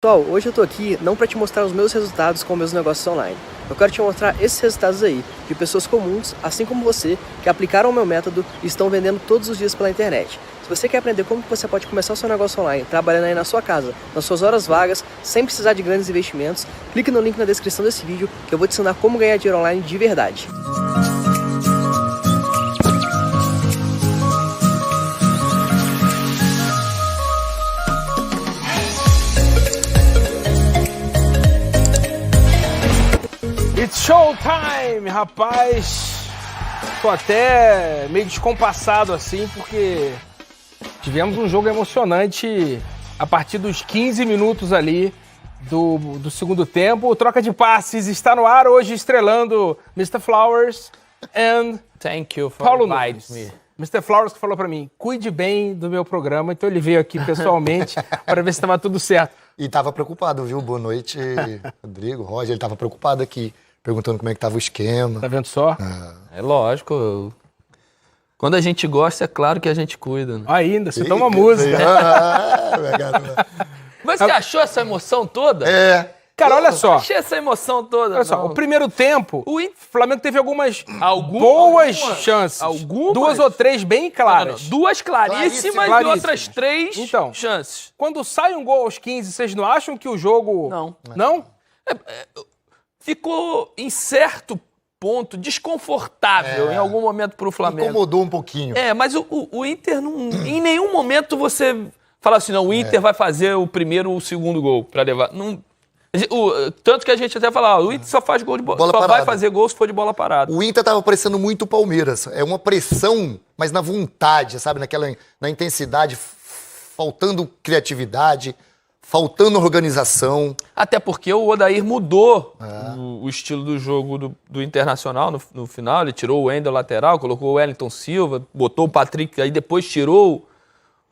Pessoal, hoje eu tô aqui não para te mostrar os meus resultados com meus negócios online. Eu quero te mostrar esses resultados aí, de pessoas comuns, assim como você, que aplicaram o meu método e estão vendendo todos os dias pela internet. Se você quer aprender como você pode começar o seu negócio online, trabalhando aí na sua casa, nas suas horas vagas, sem precisar de grandes investimentos, clique no link na descrição desse vídeo que eu vou te ensinar como ganhar dinheiro online de verdade. It's showtime, rapaz! Tô até meio descompassado assim, porque tivemos um jogo emocionante a partir dos 15 minutos ali do segundo tempo. O Troca de Passes está no ar hoje, estrelando Mr. Flowers and Thank you for Paulo inviting Nunes. me. Mr. Flowers que falou pra mim, cuide bem do meu programa, então ele veio aqui pessoalmente para ver se estava tudo certo. E tava preocupado, viu? Boa noite, Rodrigo, Roger. Ele tava preocupado aqui, perguntando como é que tava o esquema. Tá vendo só? É lógico. Quando a gente gosta, é claro que a gente cuida. Né? Ainda, você toma música. Mas você achou essa emoção toda? Cara, olha só. Achei essa emoção toda. Olha só, não. o primeiro tempo, O o Flamengo teve algumas Algumas? boas chances. Algumas? 2 ou 3 bem claras. Duas claríssimas e Claríssimas. outras 3 Então. chances. Quando sai um gol aos 15, vocês não acham que o jogo... Não. Não? Ficou, em certo ponto, desconfortável em algum momento pro Flamengo. Incomodou um pouquinho. Mas o Inter, não, em nenhum momento você fala assim, não, o Inter vai fazer o primeiro ou o segundo gol pra levar. Não, tanto que a gente até fala, o Inter só faz gol de bola só parada. vai fazer gol se for de bola parada. O Inter tava parecendo muito o Palmeiras. É uma pressão, mas na vontade, sabe? Na intensidade, faltando criatividade, faltando organização. Até porque o Odair mudou o estilo do jogo do Internacional no final. Ele tirou o Wendel lateral, colocou o Wellington Silva, botou o Patrick, aí depois tirou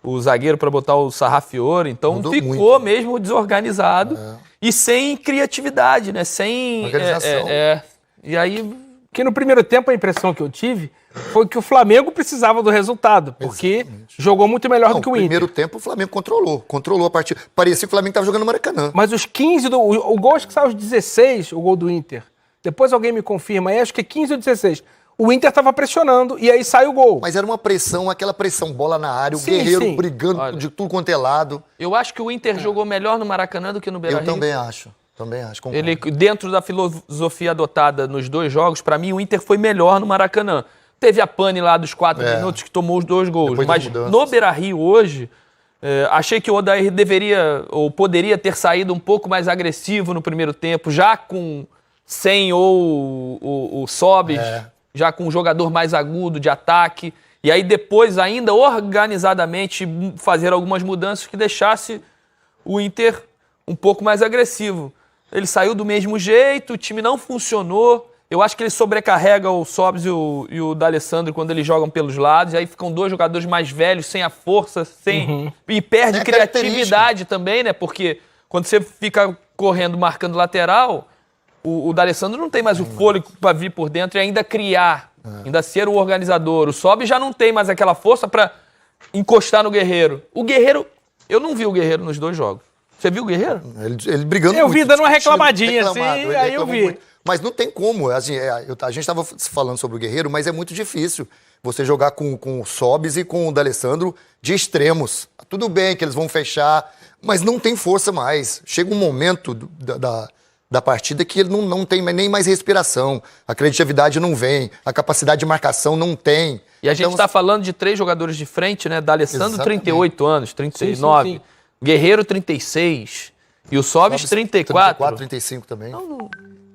o zagueiro para botar o Sarrafiore. Então Mudou ficou muito. mesmo desorganizado e sem criatividade, né? Sem Organização. E aí Que no primeiro tempo a impressão que eu tive foi que o Flamengo precisava do resultado, porque jogou muito melhor do que o No Inter. primeiro tempo o Flamengo controlou a partida. Parecia que o Flamengo tava jogando no Maracanã. Mas os 15, o gol acho que saiu aos 16, o gol do Inter. Depois alguém me confirma aí, acho que é 15 ou 16. O Inter tava pressionando e aí sai o gol. Mas era uma pressão, aquela pressão, bola na área, o Sim, Guerreiro sim. brigando Olha. de tudo quanto é lado. eu acho que o Inter jogou melhor no Maracanã do que no Eu Beira-Rio. também acho, concordo. Ele, dentro da filosofia adotada nos dois jogos, pra mim o Inter foi melhor no Maracanã. Teve a pane lá dos 4 minutos que tomou os 2 gols. Depois das Mas mudanças. no Beira-Rio hoje, achei que o Odair deveria ou poderia ter saído um pouco mais agressivo no primeiro tempo, já sem o Sobis, já com um jogador mais agudo de ataque. E aí depois ainda organizadamente fazer algumas mudanças que deixasse o Inter um pouco mais agressivo. Ele saiu do mesmo jeito, o time não funcionou. Eu acho que ele sobrecarrega o Sobis e o D'Alessandro quando eles jogam pelos lados. E aí ficam 2 jogadores mais velhos, sem a força, e perde É criatividade também, né? Porque quando você fica correndo, marcando lateral, o D'Alessandro não tem mais o fôlego para vir por dentro e ainda criar, ainda ser o organizador. O Sobis já não tem mais aquela força para encostar no Guerreiro. O Guerreiro, eu não vi o Guerreiro nos 2 jogos. Você viu o Guerreiro? Ele brigando Eu muito. vi dando uma discutindo, reclamadinha, reclamado, assim, ele aí eu reclamou vi. muito. Mas não tem como. Assim, a gente estava falando sobre o Guerreiro, mas é muito difícil você jogar com o Sobis e com o D'Alessandro de extremos. Tudo bem que eles vão fechar, mas não tem força mais. Chega um momento da partida que ele não tem nem mais respiração. A criatividade não vem, a capacidade de marcação não tem. E a gente Então, está falando de 3 jogadores de frente, né? D'Alessandro, Exatamente. 38 anos, 39. Sim. Guerreiro, 36. E o Sobis, 34. 35 também.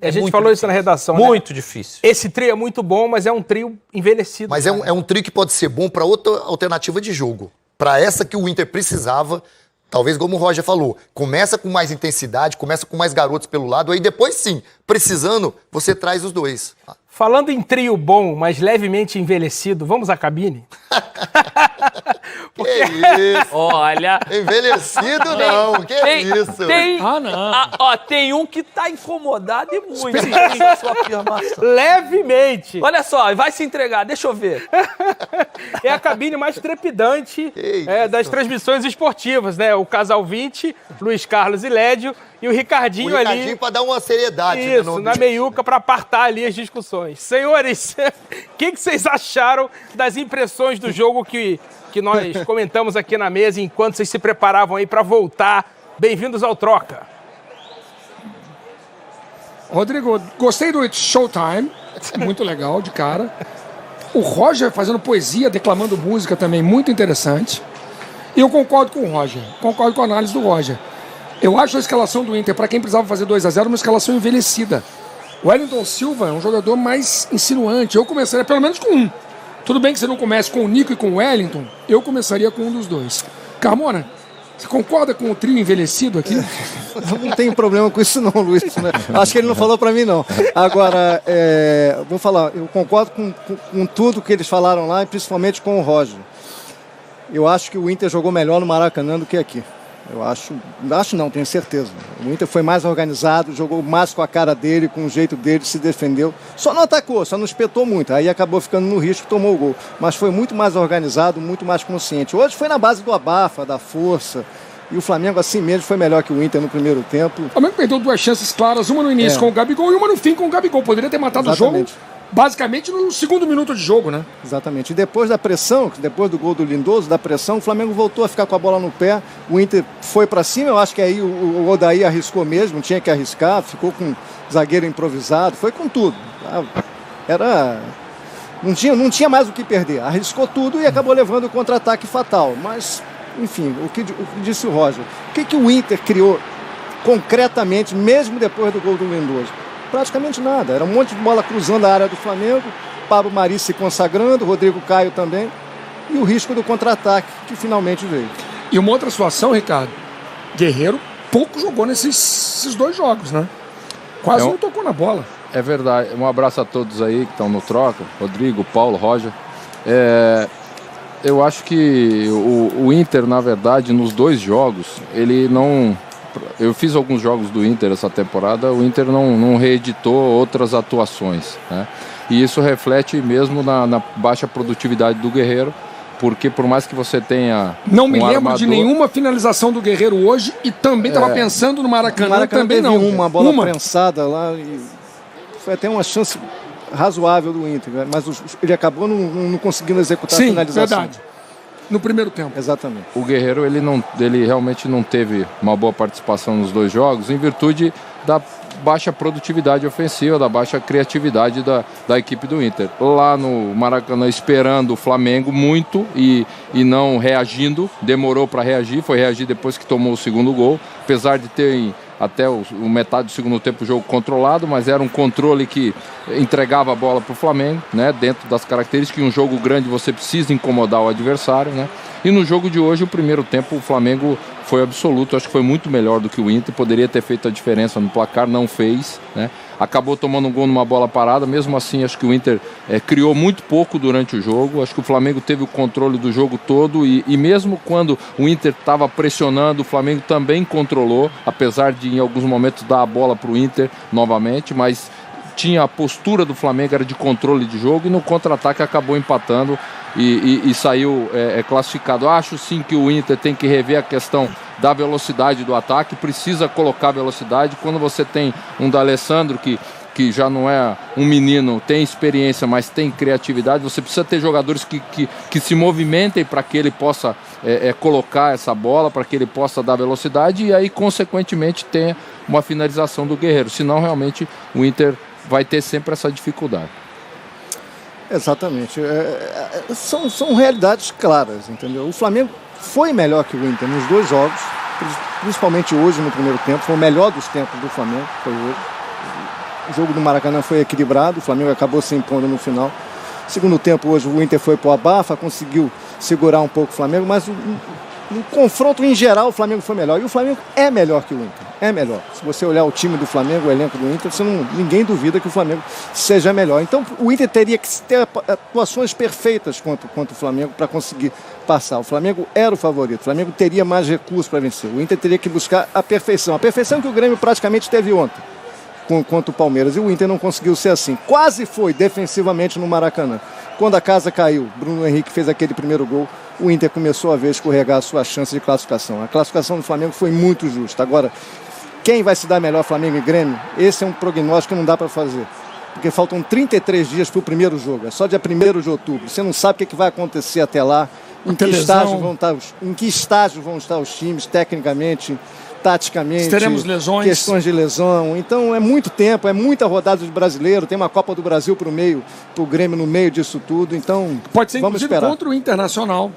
A gente muito falou isso na redação, né? Muito difícil. Esse trio é muito bom, mas é um trio envelhecido. Mas é um trio que pode ser bom para outra alternativa de jogo. Para essa que o Inter precisava, talvez como o Roger falou, começa com mais intensidade, começa com mais garotos pelo lado, aí depois sim, precisando, você traz os 2. Falando em trio bom, mas levemente envelhecido, vamos à cabine? Que isso? Olha... Envelhecido não, que isso? Não. Tem um que tá incomodado e muito com a sua afirmação. Levemente. Olha só, vai se entregar, deixa eu ver. É a cabine mais trepidante das transmissões esportivas, né? O casal 20, Luiz Carlos e Lédio, e o Ricardinho ali. O Ricardinho pra dar uma seriedade. Isso, na meiuca pra apartar ali as discussões. Senhores, o que vocês acharam das impressões do jogo que nós comentamos aqui na mesa enquanto vocês se preparavam aí pra voltar? Bem-vindos ao Troca. Rodrigo, gostei do It's Showtime, muito legal, de cara. O Roger fazendo poesia, declamando música também, muito interessante. E eu concordo com o Roger, concordo com a análise do Roger. Eu acho a escalação do Inter, para quem precisava fazer 2-0, uma escalação envelhecida. O Wellington Silva é um jogador mais insinuante. Eu começaria pelo menos com um. Tudo bem que você não comece com o Nico e com o Wellington, eu começaria com um dos dois. Carmona, você concorda com o trio envelhecido aqui? Eu não tenho problema com isso não, Luiz. Né? Acho que ele não falou para mim, não. Agora, vou falar, eu concordo com tudo que eles falaram lá, e principalmente com o Roger. Eu acho que o Inter jogou melhor no Maracanã do que aqui. Eu acho não, tenho certeza. O Inter foi mais organizado, jogou mais com a cara dele, com o jeito dele, se defendeu. Só não atacou, só não espetou muito. Aí acabou ficando no risco, tomou o gol. Mas foi muito mais organizado, muito mais consciente. Hoje foi na base do abafa, da força. E o Flamengo, assim mesmo, foi melhor que o Inter no primeiro tempo. O Flamengo perdeu 2 chances claras, uma no início com o Gabigol e uma no fim com o Gabigol. Poderia ter matado o jogo basicamente no segundo minuto de jogo, né? Exatamente. E depois da pressão, depois do gol do Lindoso, da pressão, o Flamengo voltou a ficar com a bola no pé. O Inter foi para cima. Eu acho que aí o Odair arriscou mesmo, tinha que arriscar. Ficou com zagueiro improvisado, foi com tudo. Não tinha mais o que perder. Arriscou tudo e acabou levando o contra-ataque fatal. Mas, enfim, o que disse o Roger. O que o Inter criou concretamente, mesmo depois do gol do Lindoso? Praticamente nada. Era um monte de bola cruzando a área do Flamengo, Pablo Mari se consagrando, Rodrigo Caio também, e o risco do contra-ataque que finalmente veio. E uma outra situação, Ricardo, Guerreiro pouco jogou nesses 2 jogos, né? Quase não tocou na bola. É verdade. Um abraço a todos aí que estão no Troca, Rodrigo, Paulo, Roger. Eu acho que o Inter, na verdade, nos 2 jogos, ele não... Eu fiz alguns jogos do Inter essa temporada, o Inter não reeditou outras atuações, né? E isso reflete mesmo na baixa produtividade do Guerreiro, porque por mais que você tenha Não me lembro de nenhuma finalização do Guerreiro hoje e também estava pensando no Maracanã. O Maracanã também teve não. uma bola prensada lá e foi até uma chance razoável do Inter, né? Mas ele acabou não conseguindo executar a finalização. Verdade. No primeiro tempo. Exatamente. O Guerreiro, ele realmente não teve uma boa participação nos 2 jogos, em virtude da baixa produtividade ofensiva, da baixa criatividade da equipe do Inter. Lá no Maracanã, esperando o Flamengo muito e não reagindo, demorou para reagir, foi reagir depois que tomou o segundo gol, apesar de ter até o metade do segundo tempo o jogo controlado, mas era um controle que entregava a bola para o Flamengo, né, dentro das características que em um jogo grande você precisa incomodar o adversário, né? E no jogo de hoje, o primeiro tempo, o Flamengo foi absoluto, acho que foi muito melhor do que o Inter, poderia ter feito a diferença no placar, não fez, né? Acabou tomando um gol numa bola parada, mesmo assim acho que o Inter criou muito pouco durante o jogo, acho que o Flamengo teve o controle do jogo todo e mesmo quando o Inter estava pressionando, o Flamengo também controlou, apesar de em alguns momentos dar a bola para o Inter novamente, mas tinha a postura do Flamengo, era de controle de jogo, e no contra-ataque acabou empatando e saiu classificado. Acho sim que o Inter tem que rever a questão da velocidade do ataque, precisa colocar velocidade. Quando você tem um D'Alessandro que já não é um menino, tem experiência, mas tem criatividade, você precisa ter jogadores que se movimentem para que ele possa colocar essa bola, para que ele possa dar velocidade e aí, consequentemente, tenha uma finalização do Guerreiro. Senão, realmente, o Inter vai ter sempre essa dificuldade. Exatamente. São realidades claras, entendeu? O Flamengo foi melhor que o Inter nos 2 jogos, principalmente hoje no primeiro tempo, foi o melhor dos tempos do Flamengo, foi hoje. O jogo do Maracanã foi equilibrado, o Flamengo acabou se impondo no final. Segundo tempo, hoje o Inter foi para o abafa, conseguiu segurar um pouco o Flamengo, mas no confronto em geral o Flamengo foi melhor. E o Flamengo é melhor que o Inter. é melhor. Se você olhar o time do Flamengo, o elenco do Inter, ninguém duvida que o Flamengo seja melhor. Então o Inter teria que ter atuações perfeitas contra o Flamengo para conseguir passar. O Flamengo era o favorito, o Flamengo teria mais recursos para vencer. O Inter teria que buscar a perfeição que o Grêmio praticamente teve ontem contra o Palmeiras, e o Inter não conseguiu ser assim. Quase foi defensivamente no Maracanã. Quando a casa caiu, Bruno Henrique fez aquele primeiro gol, o Inter começou a ver escorregar a sua chance de classificação. A classificação do Flamengo foi muito justa. Agora, quem vai se dar melhor, Flamengo e Grêmio? Esse é um prognóstico que não dá para fazer. Porque faltam 33 dias para o primeiro jogo. É só dia 1º de outubro. Você não sabe o que vai acontecer até lá, em que estágio vão estar os times, tecnicamente, taticamente, teremos lesões, questões de lesão. Então é muito tempo, é muita rodada de brasileiro, tem uma Copa do Brasil pro Grêmio no meio disso tudo. Então pode ser vamos inclusive esperar. Contra o Internacional.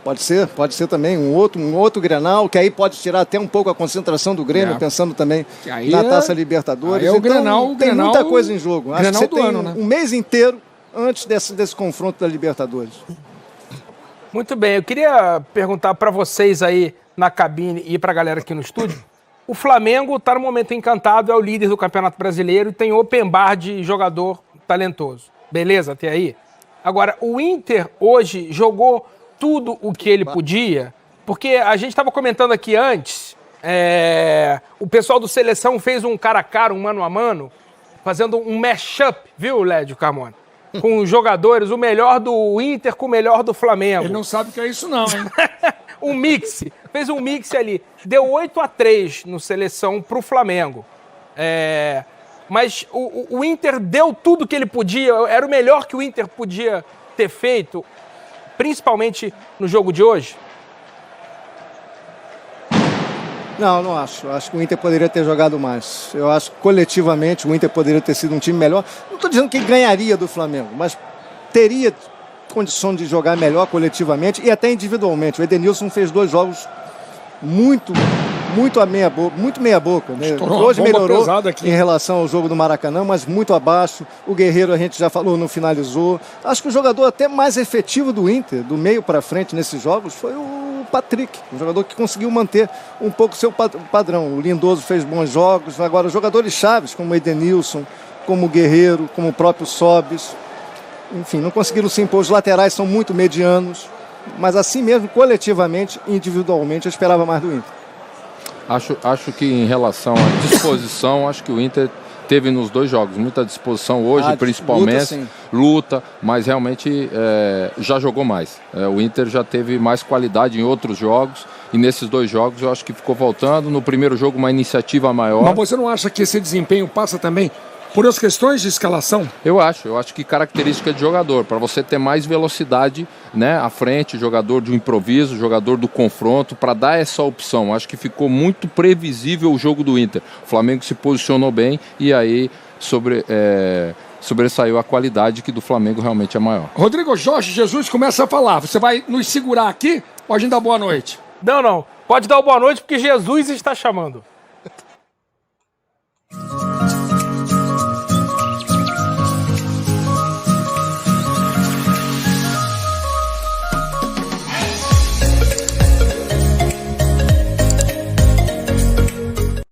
Pode ser também um outro Grenal, que aí pode tirar até um pouco a concentração do Grêmio, pensando também na Taça Libertadores. Aí é o então, tem muita coisa em jogo. Acho que você tem um mês inteiro antes desse confronto da Libertadores. Muito bem, eu queria perguntar para vocês aí na cabine e para a galera aqui no estúdio. O Flamengo está no momento encantado, é o líder do Campeonato Brasileiro e tem open bar de jogador talentoso. Beleza até aí? Agora, o Inter hoje jogou tudo o que ele podia, porque a gente estava comentando aqui antes, o pessoal do Seleção fez um cara a cara, um mano a mano, fazendo um mashup, viu, Lédio Carmona? Com os jogadores, o melhor do Inter com o melhor do Flamengo. Ele não sabe o que é isso não, hein? Um mix, fez um mix ali. Deu 8-3 no Seleção pro Flamengo. Mas o Inter deu tudo que ele podia, era o melhor que o Inter podia ter feito, principalmente no jogo de hoje? Não acho. Acho que o Inter poderia ter jogado mais. Eu acho que coletivamente o Inter poderia ter sido um time melhor. Não estou dizendo que ganharia do Flamengo, mas teria condição de jogar melhor coletivamente e até individualmente. O Edenilson fez 2 jogos muito meia boca. Né? Hoje melhorou em relação ao jogo do Maracanã, mas muito abaixo. O Guerreiro, a gente já falou, não finalizou. Acho que o jogador até mais efetivo do Inter, do meio para frente nesses jogos, foi o Patrick, um jogador que conseguiu manter um pouco seu padrão. O Lindoso fez bons jogos. Agora, jogadores chaves como o Edenilson, como o Guerreiro, como o próprio Sobis, enfim, não conseguiram se impor. Os laterais são muito medianos, mas assim mesmo, coletivamente, individualmente, eu esperava mais do Inter. Acho que em relação à disposição, acho que o Inter teve nos 2 jogos muita disposição hoje, principalmente luta, mas realmente já jogou mais. O Inter já teve mais qualidade em outros jogos e nesses 2 jogos eu acho que ficou faltando. No primeiro jogo uma iniciativa maior. Mas você não acha que esse desempenho passa também por as questões de escalação? Eu acho que característica de jogador, para você ter mais velocidade, né, à frente, jogador de um jogador do confronto, para dar essa opção. Acho que ficou muito previsível o jogo do Inter. O Flamengo se posicionou bem e aí sobressaiu a qualidade, que do Flamengo realmente é maior. Rodrigo, Jorge Jesus começa a falar. Você vai nos segurar aqui? Pode dar boa noite. Não. Pode dar boa noite porque Jesus está chamando.